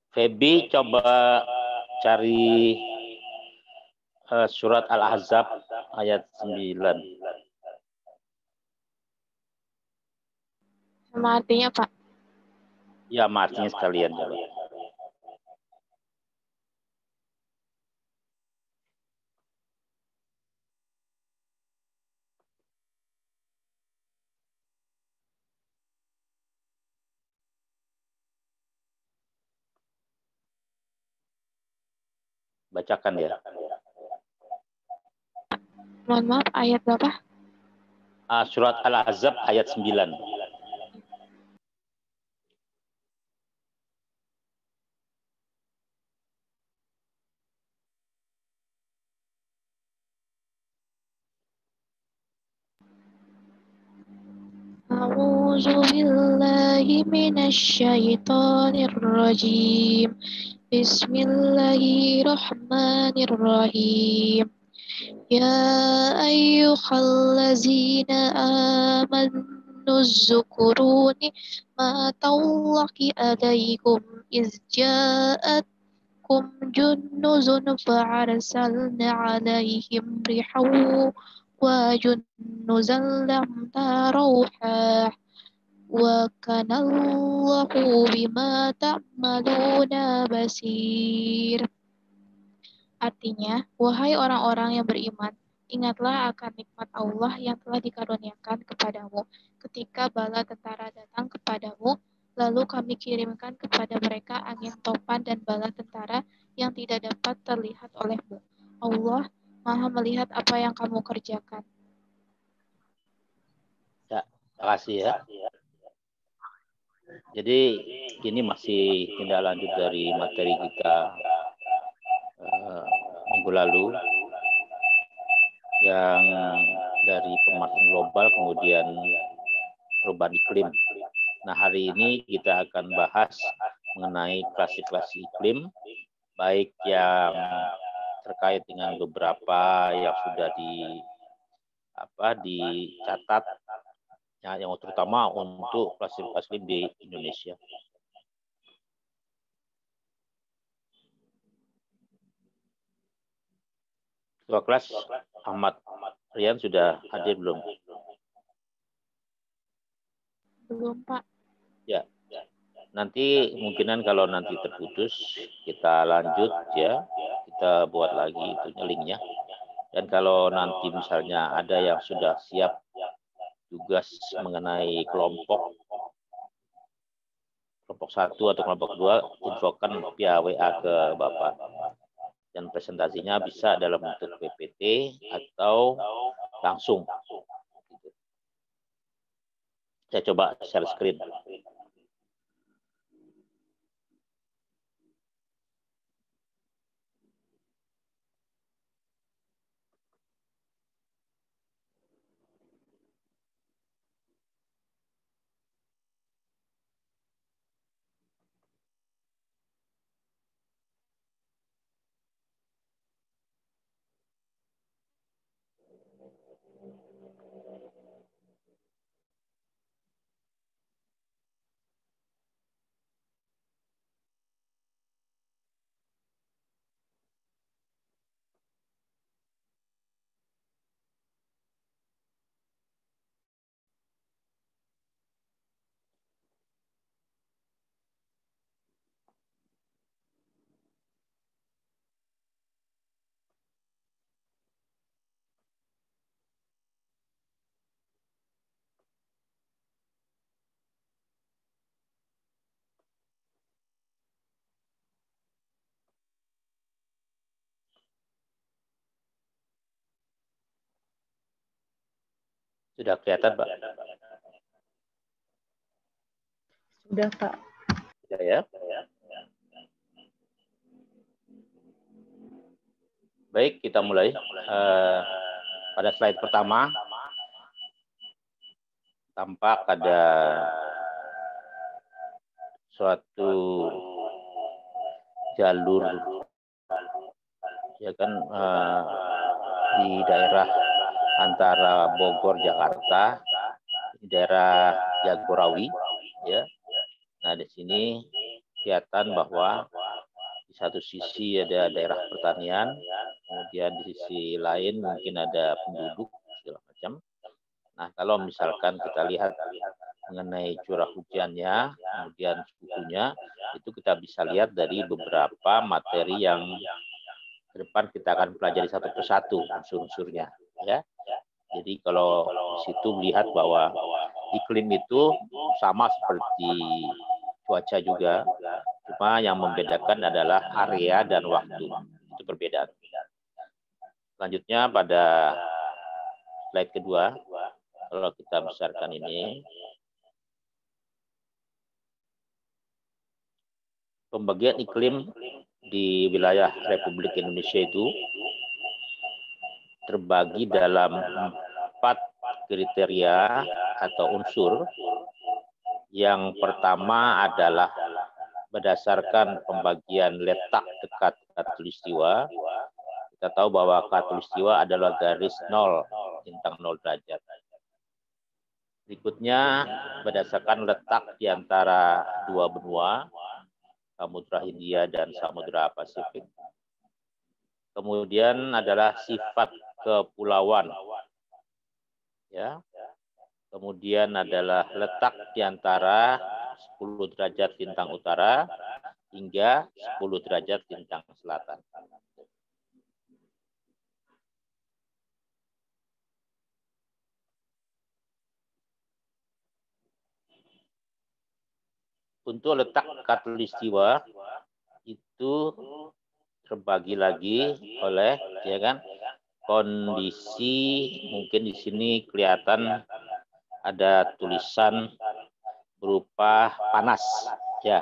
Febi coba cari surat Al-Ahzab ayat 9. Sama artinya, Pak? Ya, artinya sekalian coba. Bacakan ya. Mohon maaf, ayat berapa? Surat Al-Ahzab ayat 9. A'udzu billahi minasyaitonir rajim. Bismillahirrahmanirrahim. Ya ayyuhallazina amanu zkuruni ma tawaki alaikum iz ja'atkum junnuzun fa'arsalna alaihim rihaw wa junnuzan lam tarawha wa kanallahu bima ta'maluna basir. Artinya, wahai orang-orang yang beriman, ingatlah akan nikmat Allah yang telah dikaruniakan kepadamu ketika bala tentara datang kepadamu, lalu kami kirimkan kepada mereka angin topan dan bala tentara yang tidak dapat terlihat olehmu. Allah Maha melihat apa yang kamu kerjakan. Ya, terima kasih ya. Jadi ini masih tindak lanjut dari materi kita minggu lalu yang dari pemanasan global kemudian perubahan iklim. Nah, hari ini kita akan bahas mengenai klasifikasi iklim, baik yang terkait dengan beberapa yang sudah dicatat, yang terutama untuk klasifikasi iklim di Indonesia. Ketua kelas Ahmad Rian sudah hadir belum? Belum, Pak. Ya. Nanti kemungkinan kalau nanti terputus kita lanjut ya, kita buat lagi itu linknya. Dan kalau nanti misalnya ada yang sudah siap tugas mengenai kelompok 1 atau kelompok 2, infokan via WA ke Bapak. Dan presentasinya bisa dalam bentuk PPT atau langsung. Saya coba share screen. Sudah kelihatan, Pak? Sudah, Pak. Sudah ya. Baik, kita mulai. Pada slide pertama, tampak ada suatu jalur, ya kan, di daerah antara Bogor, Jakarta, di daerah Jagorawi, ya. Nah, di sini kelihatan bahwa di satu sisi ada daerah pertanian, kemudian di sisi lain mungkin ada penduduk segala macam. Nah, kalau misalkan kita lihat mengenai curah hujannya, kemudian suhunya, itu kita bisa lihat dari beberapa materi yang ke depan kita akan pelajari satu persatu unsur-unsurnya, ya. Jadi kalau di situ melihat bahwa iklim itu sama seperti cuaca juga, cuma yang membedakan adalah area dan waktu. Itu perbedaan. Selanjutnya pada slide kedua, kalau kita besarkan ini, pembagian iklim di wilayah Republik Indonesia itu terbagi dalam 4 kriteria atau unsur. Yang pertama adalah berdasarkan pembagian letak dekat khatulistiwa. Kita tahu bahwa khatulistiwa adalah garis 0, bintang 0 derajat. Berikutnya berdasarkan letak di antara dua benua, Samudra Hindia dan Samudra Pasifik. Kemudian adalah sifat kepulauan, ya. Kemudian adalah letak di antara 10 derajat lintang utara hingga 10 derajat lintang selatan. Untuk letak khatulistiwa itu terbagi lagi oleh, ya kan, kondisi, mungkin di sini kelihatan ada tulisan berupa panas, ya.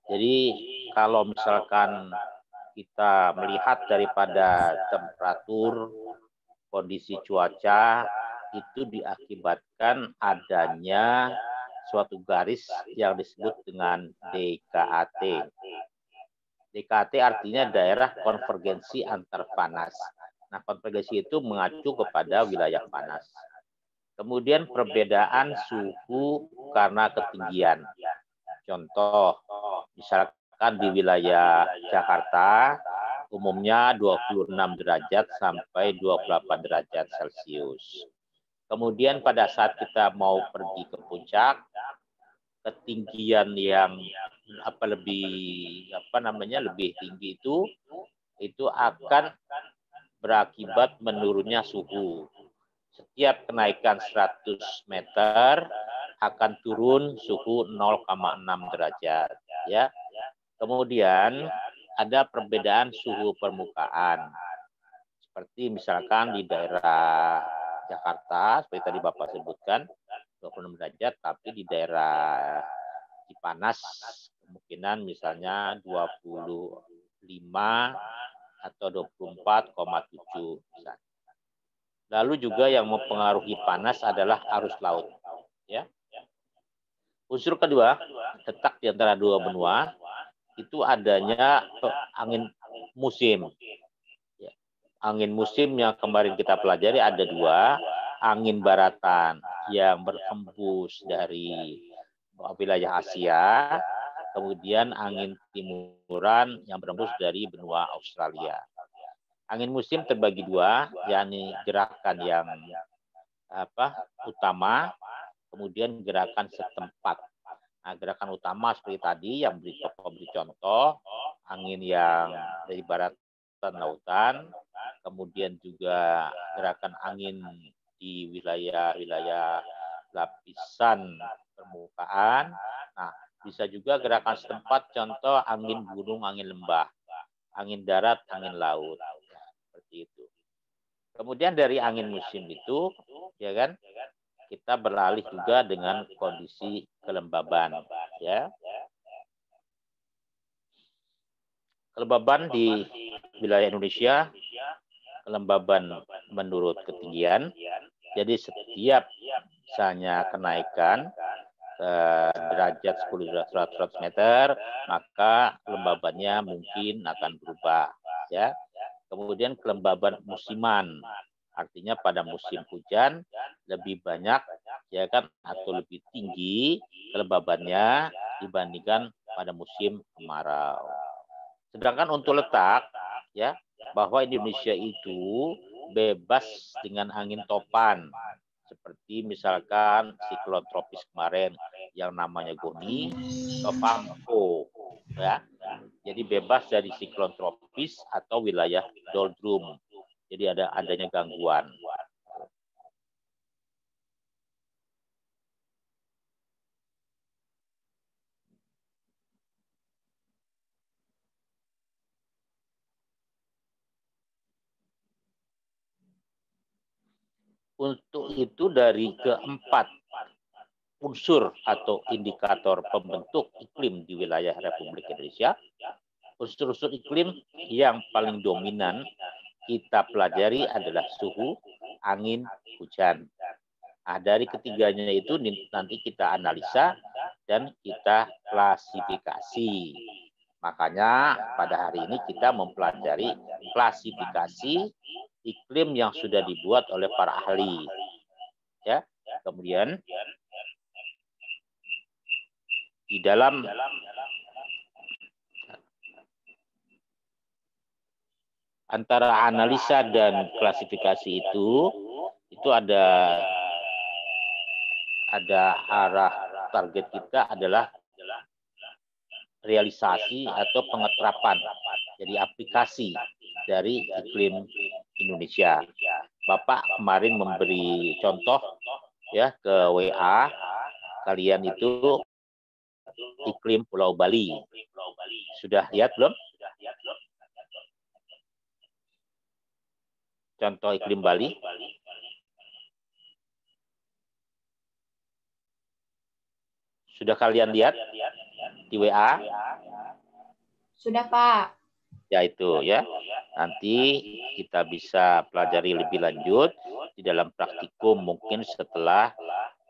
Jadi kalau misalkan kita melihat daripada temperatur, kondisi cuaca itu diakibatkan adanya suatu garis yang disebut dengan DKAT. DKAT artinya daerah konvergensi antar panas. Nah, konvergensi itu mengacu kepada wilayah panas. Kemudian perbedaan suhu karena ketinggian. Contoh, misalkan di wilayah Jakarta, umumnya 26 derajat sampai 28 derajat Celcius. Kemudian pada saat kita mau pergi ke puncak, ketinggian yang lebih tinggi itu akan berakibat menurunnya suhu. Setiap kenaikan 100 meter akan turun suhu 0,6 derajat, ya. Kemudian ada perbedaan suhu permukaan. Seperti misalkan di daerah Jakarta, seperti tadi Bapak sebutkan, 26 derajat, tapi di daerah Cipanas kemungkinan misalnya 25 atau 24,7 misalnya. Lalu juga yang mempengaruhi panas adalah arus laut, ya. Unsur kedua, letak di antara dua benua itu adanya angin musim. Ya. Angin musim yang kemarin kita pelajari ada dua, angin baratan yang berhembus dari wilayah Asia, kemudian angin timuran yang berhembus dari benua Australia. Angin musim terbagi dua, yakni gerakan yang utama, kemudian gerakan setempat. Nah, gerakan utama seperti tadi yang beri contoh, angin yang dari baratan lautan, kemudian juga gerakan angin di wilayah-wilayah lapisan permukaan. Nah, bisa juga gerakan setempat, contoh angin gunung, angin lembah, angin darat, angin laut. Seperti itu. Kemudian dari angin musim itu, ya kan, kita beralih juga dengan kondisi kelembaban, ya. Kelembaban di wilayah Indonesia, kelembaban menurut ketinggian. Jadi setiap misalnya kenaikan derajat 10-100 meter, maka kelembabannya mungkin akan berubah, ya. Kemudian kelembaban musiman, artinya pada musim hujan lebih banyak, ya kan, atau lebih tinggi kelembabannya dibandingkan pada musim kemarau. Sedangkan untuk letak, ya, bahwa Indonesia itu bebas dengan angin topan, seperti misalkan siklon tropis kemarin yang namanya Goni atau Pampo, ya. Jadi bebas dari siklon tropis atau wilayah doldrum. Jadi adanya gangguan. Untuk itu dari keempat unsur atau indikator pembentuk iklim di wilayah Republik Indonesia, unsur-unsur iklim yang paling dominan kita pelajari adalah suhu, angin, hujan. Nah, dari ketiganya itu nanti kita analisa dan kita klasifikasi. Makanya pada hari ini kita mempelajari klasifikasi iklim yang sudah dibuat oleh para ahli. Ya, kemudian di dalam antara analisa dan klasifikasi itu ada arah target kita adalah realisasi atau pengeterapan, jadi aplikasi dari iklim Indonesia. Bapak kemarin memberi contoh ya ke WA, kalian itu iklim Pulau Bali. Sudah lihat belum? Contoh iklim Bali. Sudah kalian lihat di WA? Sudah, Pak. Ya itu ya. Nanti kita bisa pelajari lebih lanjut di dalam praktikum mungkin setelah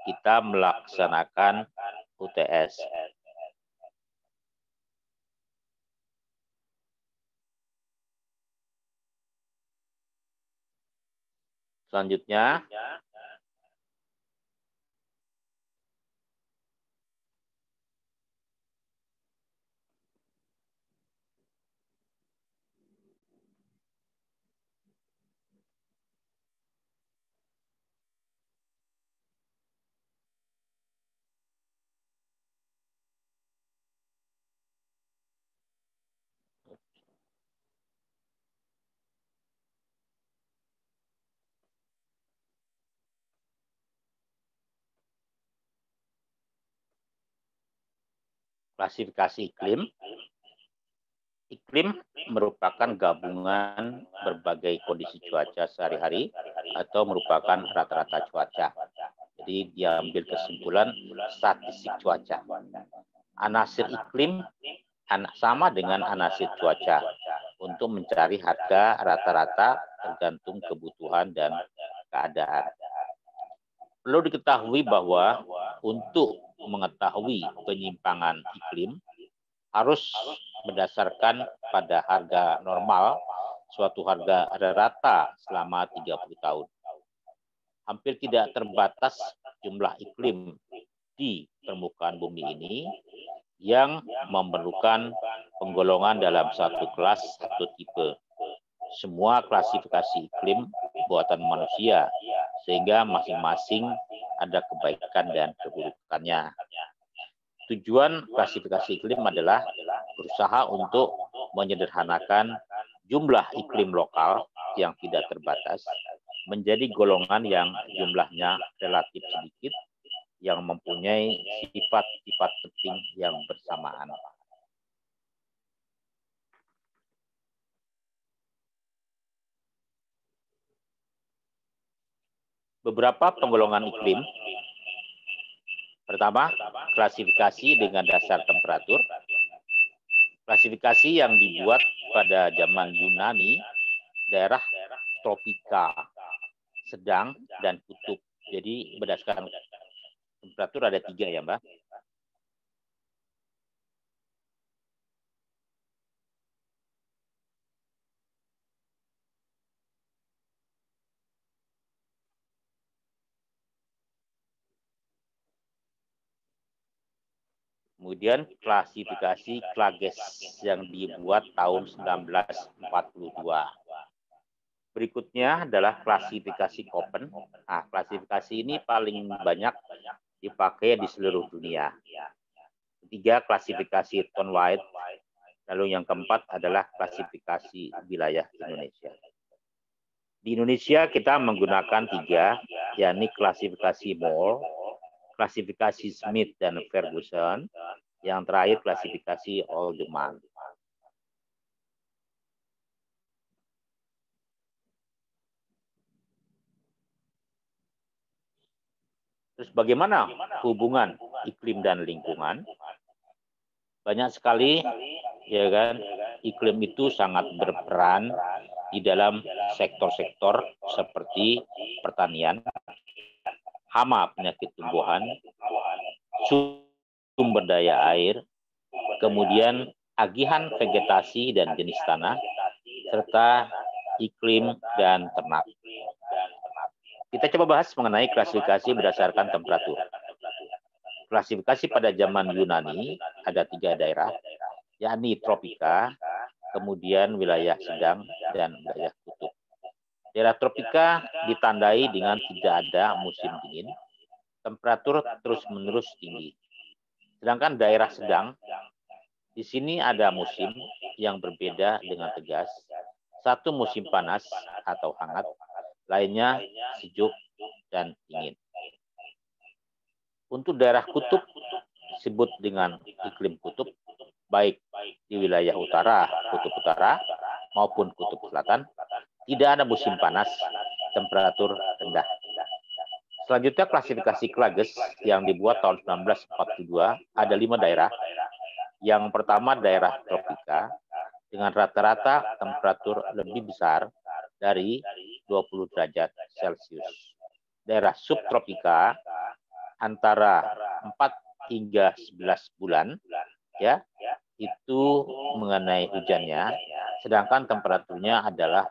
kita melaksanakan UTS. Selanjutnya, klasifikasi iklim. Iklim merupakan gabungan berbagai kondisi cuaca sehari-hari atau merupakan rata-rata cuaca. Jadi diambil kesimpulan statistik cuaca. Anasir iklim sama dengan anasir cuaca untuk mencari harga rata-rata tergantung kebutuhan dan keadaan. Perlu diketahui bahwa untuk mengetahui penyimpangan iklim harus berdasarkan pada harga normal, suatu harga rata selama 30 tahun. Hampir tidak terbatas jumlah iklim di permukaan bumi ini yang memerlukan penggolongan dalam satu kelas atau tipe. Semua klasifikasi iklim buatan manusia, sehingga masing-masing ada kebaikan dan keburukannya. Tujuan klasifikasi iklim adalah berusaha untuk menyederhanakan jumlah iklim lokal yang tidak terbatas menjadi golongan yang jumlahnya relatif sedikit yang mempunyai sifat-sifat penting yang bersamaan. Beberapa penggolongan iklim Pertama, klasifikasi dengan dasar temperatur. Klasifikasi yang dibuat pada zaman Yunani, daerah tropika, sedang, dan kutub. Jadi berdasarkan temperatur ada 3 ya, Mbak. Kemudian klasifikasi Klages yang dibuat tahun 1942. Berikutnya adalah klasifikasi Köppen. Nah, klasifikasi ini paling banyak dipakai di seluruh dunia. Ketiga, klasifikasi Thorne White. Lalu yang keempat adalah klasifikasi wilayah Indonesia. Di Indonesia kita menggunakan 3, yakni klasifikasi Moore, klasifikasi Smith dan Ferguson, yang terakhir klasifikasi Oldman. Terus bagaimana hubungan iklim dan lingkungan? Banyak sekali, ya kan, iklim itu sangat berperan di dalam sektor-sektor seperti pertanian, hama penyakit tumbuhan, sumber daya air, kemudian agihan vegetasi dan jenis tanah, serta iklim dan ternak. Kita coba bahas mengenai klasifikasi berdasarkan temperatur. Klasifikasi pada zaman Yunani ada 3 daerah, yakni tropika, kemudian wilayah sedang, dan wilayah kutub. Daerah tropika ditandai dengan tidak ada musim dingin, temperatur terus-menerus tinggi. Sedangkan daerah sedang, di sini ada musim yang berbeda dengan tegas. Satu musim panas atau hangat, lainnya sejuk dan dingin. Untuk daerah kutub disebut dengan iklim kutub, baik di wilayah utara, kutub utara, maupun kutub selatan, tidak ada musim panas, temperatur rendah. Selanjutnya klasifikasi Klages yang dibuat tahun 1942, ada 5 daerah. Yang pertama daerah tropika dengan rata-rata temperatur lebih besar dari 20 derajat Celcius. Daerah subtropika antara 4 hingga 11 bulan, ya, itu mengenai hujannya, sedangkan temperaturnya adalah,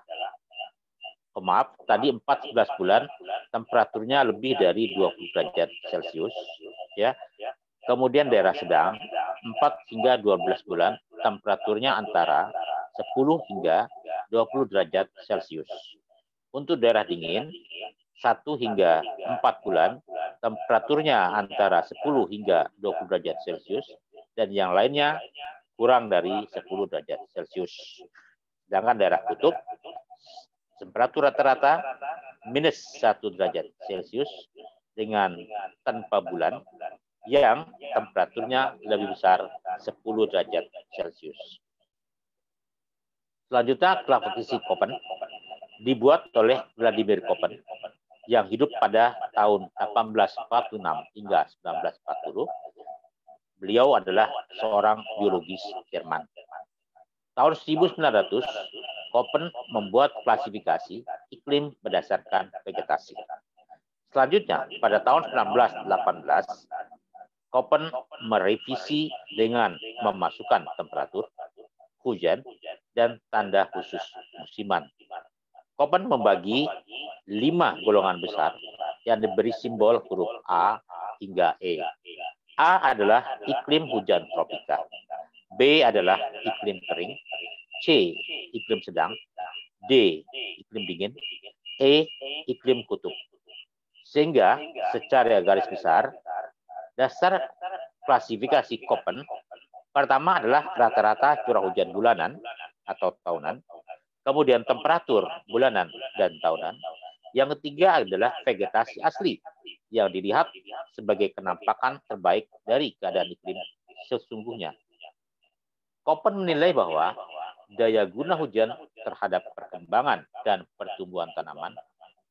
tadi 4-11 bulan, temperaturnya lebih dari 20 derajat Celcius, ya. Kemudian daerah sedang 4 hingga 12 bulan, temperaturnya antara 10 hingga 20 derajat Celcius. Untuk daerah dingin 1 hingga 4 bulan, temperaturnya antara 10 hingga 20 derajat Celcius, dan yang lainnya kurang dari 10 derajat Celcius. Sedangkan daerah kutub temperatur rata-rata minus 1 derajat Celcius dengan tanpa bulan yang temperaturnya lebih besar 10 derajat Celcius. Selanjutnya klasifikasi Köppen dibuat oleh Vladimir Köppen yang hidup pada tahun 1846 hingga 1940. Beliau adalah seorang biologis Jerman. Tahun 1900, Köppen membuat klasifikasi iklim berdasarkan vegetasi. Selanjutnya, pada tahun 1918, Köppen merevisi dengan memasukkan temperatur, hujan, dan tanda khusus musiman. Köppen membagi 5 golongan besar yang diberi simbol huruf A hingga E. A adalah iklim hujan tropika, B adalah iklim kering, C iklim sedang, D iklim dingin, E iklim kutub. Sehingga secara garis besar, dasar klasifikasi Köppen pertama adalah rata-rata curah hujan bulanan atau tahunan, kemudian temperatur bulanan dan tahunan. Yang ketiga adalah vegetasi asli yang dilihat sebagai kenampakan terbaik dari keadaan iklim sesungguhnya. Köppen menilai bahwa daya guna hujan terhadap perkembangan dan pertumbuhan tanaman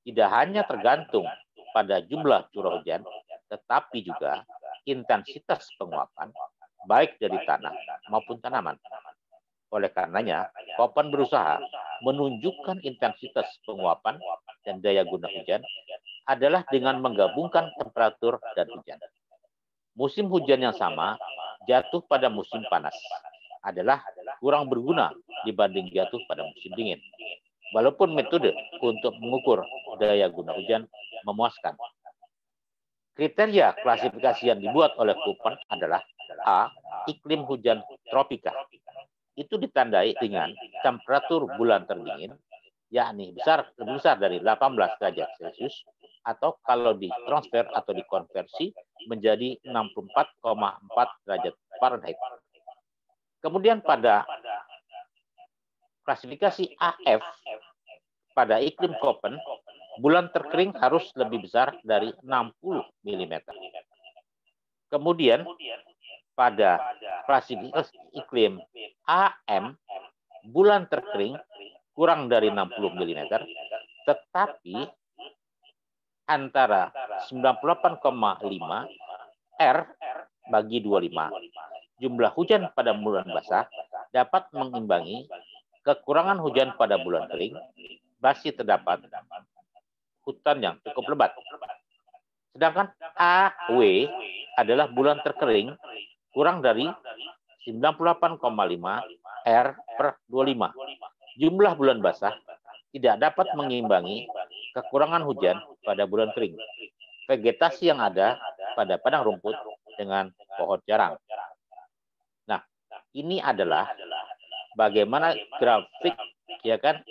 tidak hanya tergantung pada jumlah curah hujan, tetapi juga intensitas penguapan, baik dari tanah maupun tanaman. Oleh karenanya, Koppen berusaha menunjukkan intensitas penguapan dan daya guna hujan adalah dengan menggabungkan temperatur dan hujan. Musim hujan yang sama jatuh pada musim panas adalah kurang berguna dibanding jatuh pada musim dingin. Walaupun metode untuk mengukur daya guna hujan memuaskan. Kriteria klasifikasi yang dibuat oleh Koppen adalah A. Iklim hujan tropika. Itu ditandai dengan temperatur bulan terdingin, yakni lebih besar dari 18 derajat Celcius, atau kalau ditransfer atau dikonversi menjadi 64,4 derajat Fahrenheit. Kemudian pada klasifikasi AF, pada iklim Koppen, bulan terkering harus lebih besar dari 60 mm. Kemudian pada klasifikasi iklim AM, bulan terkering kurang dari 60 mm, tetapi antara 98,5 R bagi 25. Jumlah hujan pada bulan basah dapat mengimbangi kekurangan hujan pada bulan kering, masih terdapat hutan yang cukup lebat. Sedangkan AW adalah bulan terkering kurang dari 98,5 R per 25. Jumlah bulan basah tidak dapat mengimbangi kekurangan hujan pada bulan kering. Vegetasi yang ada pada padang rumput dengan pohon jarang. Nah, ini adalah bagaimana grafik, ya kan,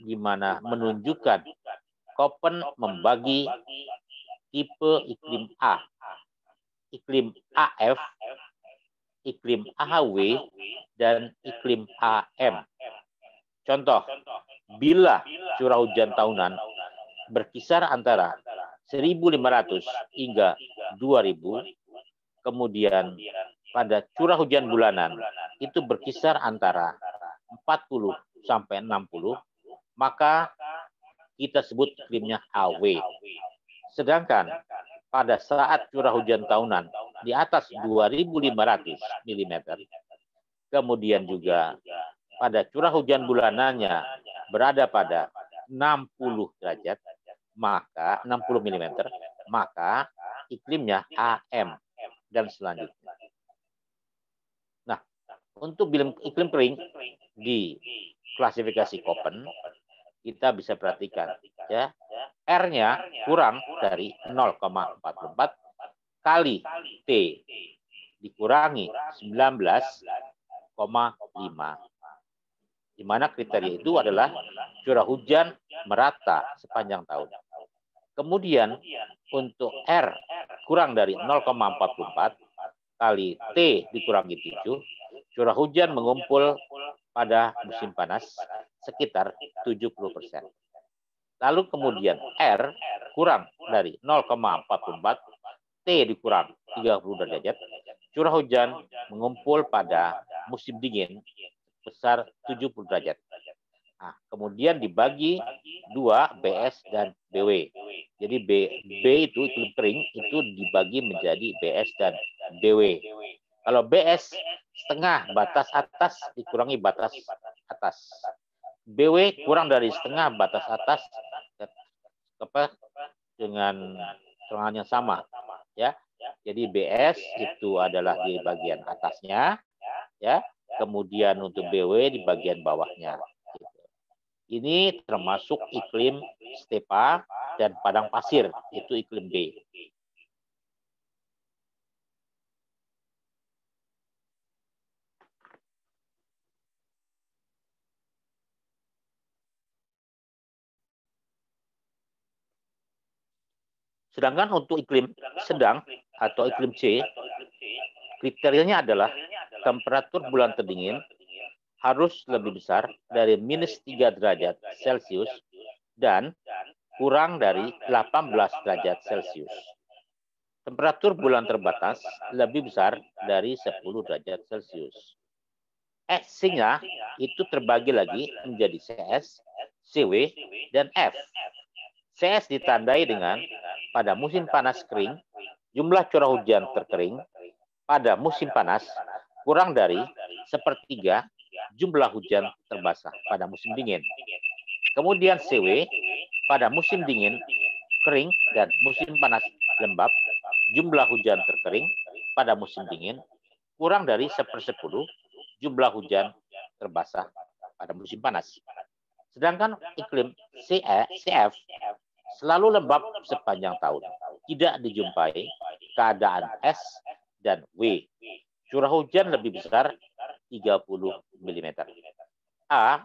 gimana menunjukkan Koppen membagi tipe iklim A, iklim AF, iklim AHW, dan iklim AM. Contoh, bila curah hujan tahunan berkisar antara 1.500 hingga 2.000, kemudian pada curah hujan bulanan itu berkisar antara 40 sampai 60, maka kita sebut iklimnya AW. Sedangkan pada saat curah hujan tahunan di atas 2.500 mm, kemudian juga pada curah hujan bulanannya berada pada 60 derajat, maka 60 mm, maka iklimnya AM dan selanjutnya. Nah, untuk iklim kering di klasifikasi Koppen, kita bisa perhatikan, ya, R-nya kurang dari 0,44 kali T dikurangi 19,5. Di mana kriteria itu adalah curah hujan merata sepanjang tahun. Kemudian untuk R kurang dari 0,44 kali T dikurangi 7, curah hujan mengumpul pada musim panas sekitar 70%. Lalu kemudian R kurang dari 0,44 T dikurang 30 derajat, curah hujan mengumpul pada musim dingin besar 70 derajat. Nah, kemudian dibagi 2 BS dan BW. Jadi B itu iklim kering itu dibagi menjadi BS dan BW. Kalau BS setengah batas atas dikurangi batas atas. BW kurang dari setengah batas atas dengan keterangan yang sama, ya. Jadi BS itu adalah di bagian atasnya, ya. Kemudian untuk BW di bagian bawahnya. Ini termasuk iklim stepa dan padang pasir, itu iklim B. Sedangkan untuk iklim sedang atau iklim C, kriterianya adalah temperatur bulan terdingin harus lebih besar dari -3 derajat Celcius dan kurang dari 18 derajat Celcius. Temperatur bulan terbatas lebih besar dari 10 derajat Celcius. C-nya itu terbagi lagi menjadi CS, CW, dan F. CS ditandai dengan pada musim panas kering jumlah curah hujan terkering pada musim panas kurang dari sepertiga jumlah hujan terbasah pada musim dingin. Kemudian CW, pada musim dingin kering dan musim panas lembab, jumlah hujan terkering pada musim dingin kurang dari 1/10 jumlah hujan terbasah pada musim panas. Sedangkan iklim CF selalu lembab sepanjang tahun. Tidak dijumpai keadaan S dan W. Curah hujan lebih besar 30 mm. A,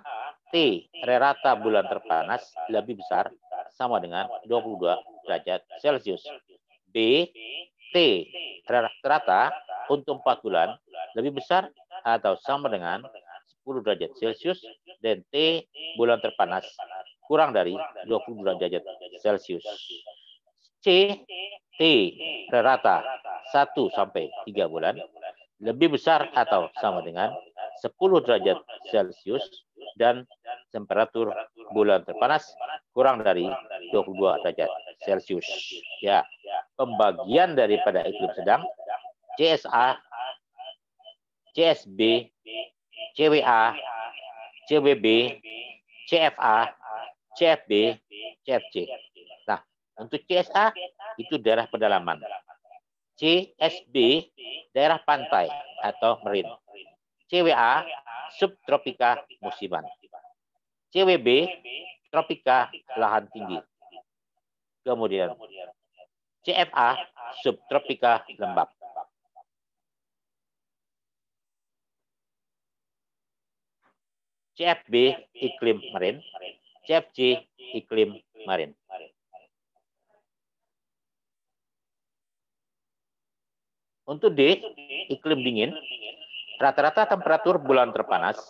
T, rata bulan terpanas lebih besar sama dengan 22 derajat Celcius. B, T, rata untuk 4 bulan lebih besar atau sama dengan 10 derajat Celcius, dan T, bulan terpanas kurang dari 20 derajat Celcius. C, T, rata 1 sampai 3 bulan lebih besar atau sama dengan 10 derajat Celcius, dan temperatur bulan terpanas kurang dari 22 derajat Celcius. Ya, pembagian daripada iklim sedang CSA, CSB, CWA, CWB, CFA, CFB, CFC. Nah, untuk CSA itu daerah pedalaman. CSB daerah pantai atau marine. CWA subtropika musiman. CWB tropika lahan tinggi. Kemudian CFA subtropika lembab. CFB iklim marine, CFC iklim marine. Untuk D, iklim dingin, rata-rata temperatur bulan terpanas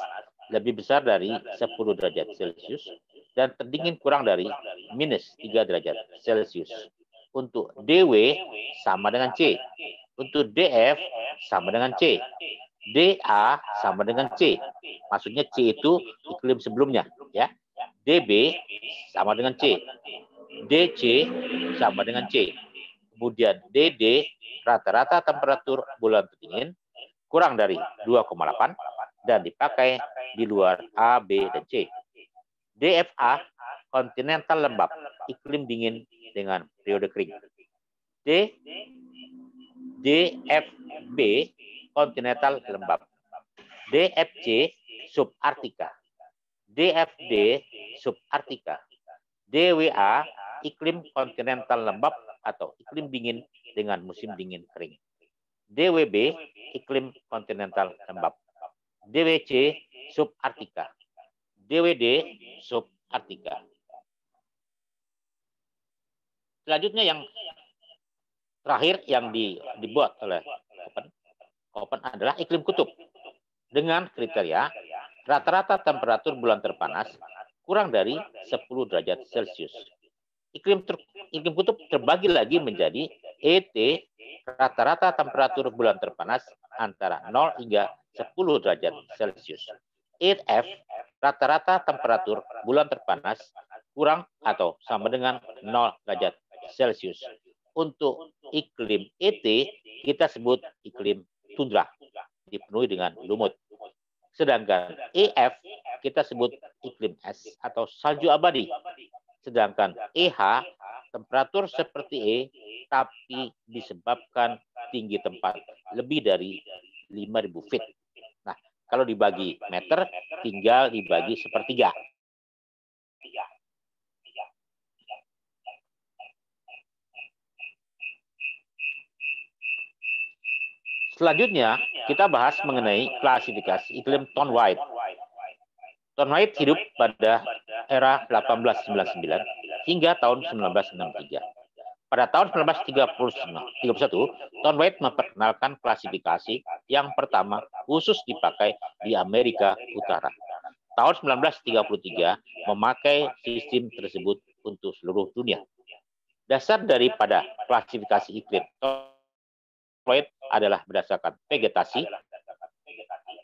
lebih besar dari 10 derajat Celcius dan terdingin kurang dari minus 3 derajat Celcius. Untuk DW sama dengan C. Untuk DF sama dengan C. DA sama dengan C. Maksudnya C itu iklim sebelumnya, ya. DB sama dengan C. DC sama dengan C. Kemudian DD, rata-rata temperatur bulan terdingin kurang dari 2,8 dan dipakai di luar A, B, dan C. DFA, kontinental lembab, iklim dingin dengan periode kering. DFB, kontinental lembab. DFC, subartika. DFD, subartika. DWA, iklim kontinental lembab atau iklim dingin dengan musim dingin kering. DWB, iklim kontinental lembab. DWC, subartika. DWD, subartika. Selanjutnya yang terakhir yang dibuat oleh Köppen adalah iklim kutub dengan kriteria rata-rata temperatur bulan terpanas kurang dari 10 derajat Celcius. Iklim kutub terbagi lagi menjadi ET, rata-rata temperatur bulan terpanas antara 0 hingga 10 derajat Celcius. EF, rata-rata temperatur bulan terpanas kurang atau sama dengan 0 derajat Celcius. Untuk iklim ET kita sebut iklim tundra, dipenuhi dengan lumut. Sedangkan EF kita sebut iklim es atau salju abadi. Sedangkan EH temperatur seperti E tapi disebabkan tinggi tempat lebih dari 5.000 feet. Nah, kalau dibagi meter tinggal dibagi sepertiga. Selanjutnya, kita bahas mengenai klasifikasi iklim Tom White. Tom White hidup pada era 1899 hingga tahun 1963. Pada tahun 1931, Tom White memperkenalkan klasifikasi yang pertama khusus dipakai di Amerika Utara. Tahun 1933 memakai sistem tersebut untuk seluruh dunia. Dasar daripada klasifikasi iklim Tom White adalah berdasarkan vegetasi,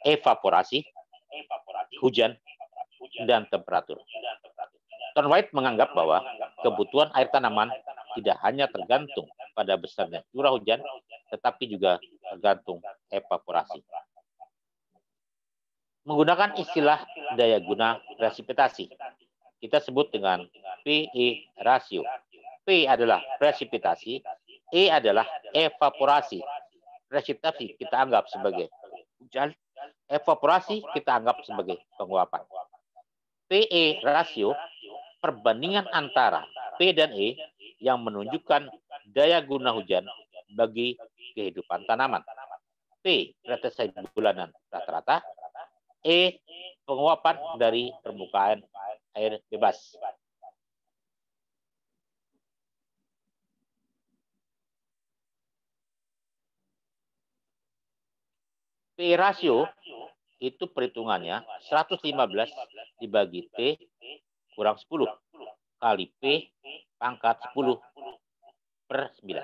evaporasi, hujan, dan temperatur. Tom White menganggap bahwa kebutuhan air tanaman tidak hanya tergantung pada besarnya curah hujan, tetapi juga tergantung evaporasi. Menggunakan istilah daya guna presipitasi, kita sebut dengan PE rasio. P adalah presipitasi, E adalah evaporasi. Presipitasi kita anggap sebagai hujan, evaporasi kita anggap sebagai penguapan. PE rasio, perbandingan antara P dan E yang menunjukkan daya guna hujan bagi kehidupan tanaman. P, persentase bulanan rata-rata. E, penguapan dari permukaan air bebas. P rasio itu perhitungannya 115 dibagi T kurang 10 kali P pangkat 10 per 9.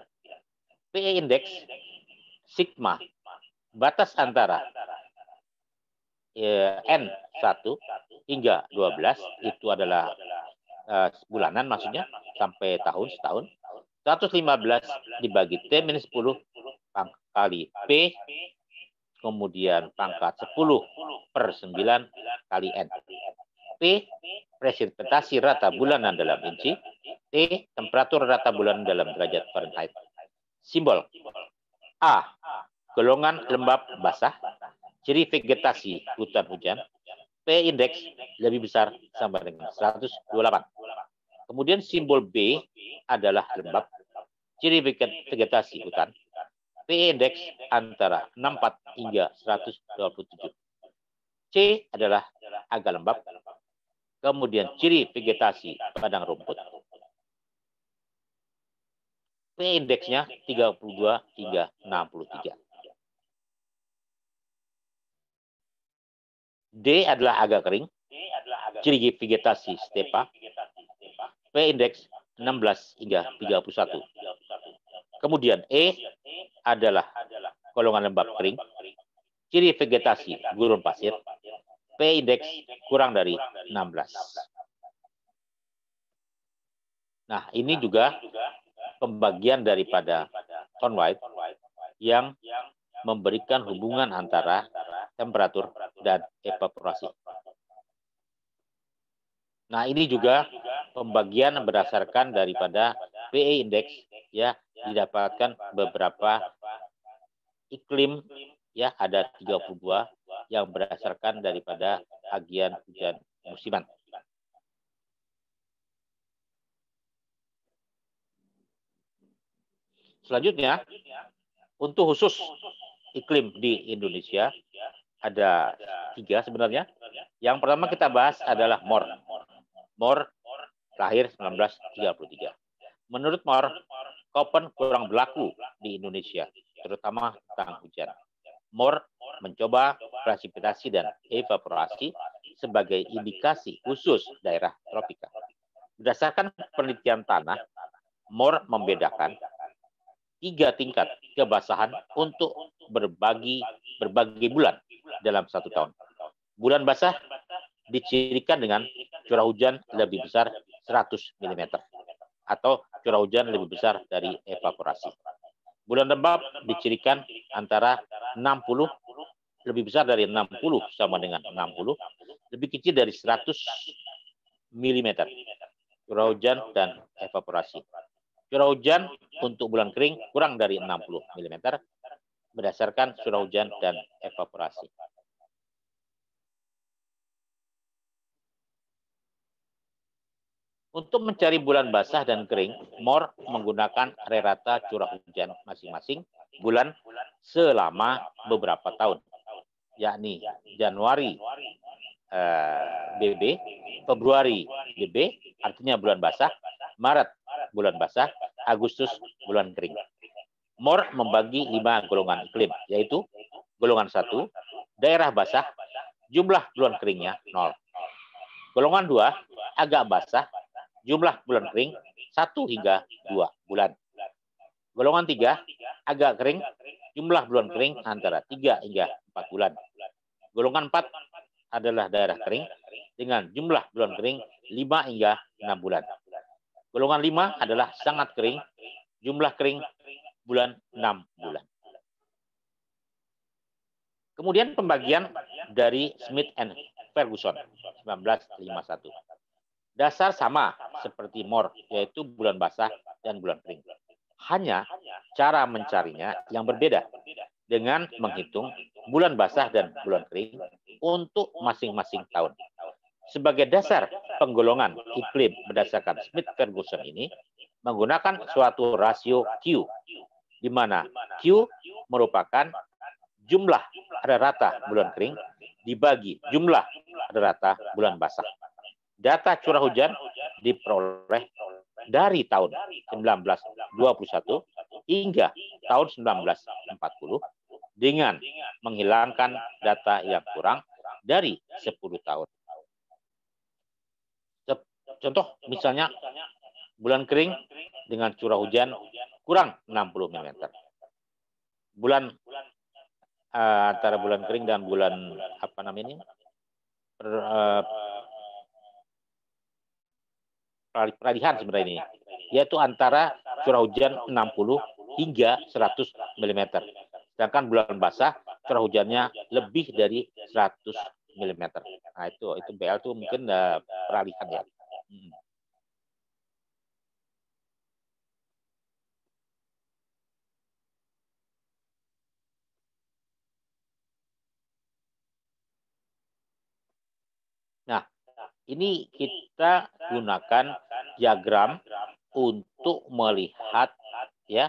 PE indeks sigma, batas antara N1 hingga 12 itu adalah bulanan maksudnya sampai tahun setahun. 115 dibagi T-10 kali P kemudian pangkat 10 per 9 kali N. P, presentasi rata bulanan dalam inci. T, temperatur rata bulanan dalam derajat Fahrenheit. Simbol. A, golongan lembab basah. Ciri vegetasi hutan hujan. P indeks lebih besar sama dengan 128. Kemudian simbol B adalah lembab. Ciri vegetasi hutan. P indeks antara 64 hingga 127. C adalah agak lembab. Kemudian ciri vegetasi padang rumput. P indeksnya 32 hingga 63. D adalah agak kering. Ciri vegetasi stepa. P indeks 16 hingga 31. Kemudian E adalah golongan lembab kering. Ciri vegetasi gurun pasir. P indeks kurang dari 16. Nah, ini juga pembagian daripada Thorndike yang memberikan hubungan antara temperatur dan evaporasi. Nah, ini juga pembagian berdasarkan daripada PE indeks ya, didapatkan beberapa iklim ya, ada 32 yang berdasarkan daripada agian hujan musiman. Selanjutnya, untuk khusus iklim di Indonesia ada 3 sebenarnya. Yang pertama kita bahas adalah MOR. MOR lahir 1933. Menurut MOR, Köppen kurang berlaku di Indonesia, terutama tentang hujan. MOR mencoba presipitasi dan evaporasi sebagai indikasi khusus daerah tropika. Berdasarkan penelitian tanah, MOR membedakan 3 tingkat kebasahan untuk berbagi bulan dalam 1 tahun. Bulan basah dicirikan dengan curah hujan lebih besar 100 mm atau curah hujan lebih besar dari evaporasi. Bulan lembab dicirikan antara 60 lebih besar dari 60 sama dengan 60, lebih kecil dari 100 mm curah hujan dan evaporasi. Curah hujan untuk bulan kering kurang dari 60 mm berdasarkan curah hujan dan evaporasi. Untuk mencari bulan basah dan kering, MOR menggunakan rata curah hujan masing-masing bulan selama beberapa tahun, yakni Januari BB, Februari BB, artinya bulan basah, Maret bulan basah, Agustus bulan kering. MOR membagi 5 golongan iklim, yaitu golongan 1, daerah basah, jumlah bulan keringnya 0. Golongan 2, agak basah, jumlah bulan kering 1 hingga 2 bulan. Golongan 3, agak kering, jumlah bulan kering antara 3 hingga 4 bulan. Golongan 4 adalah daerah kering dengan jumlah bulan kering 5 hingga 6 bulan. Golongan 5 adalah sangat kering jumlah kering bulan 6 bulan. Kemudian pembagian dari Smith and Ferguson 1951. Dasar sama seperti Moore, yaitu bulan basah dan bulan kering. Hanya cara mencarinya yang berbeda dengan menghitung bulan basah dan bulan kering untuk masing-masing tahun. Sebagai dasar penggolongan iklim berdasarkan Smith-Ferguson ini menggunakan suatu rasio Q, di mana Q merupakan jumlah rata bulan kering dibagi jumlah rata bulan basah. Data curah hujan diperoleh dari tahun 1921 hingga tahun 1940 dengan menghilangkan data yang kurang dari 10 tahun. Contoh misalnya bulan kering dengan curah hujan kurang 60 mm. Bulan antara bulan kering dan bulan peralihan sebenarnya ini, yaitu antara curah hujan 60 hingga 100 mm. Sedangkan bulan basah curah hujannya lebih dari 100 mm. Nah, itu BL itu mungkin peralihan ya. Nah, ini kita gunakan diagram untuk melihat ya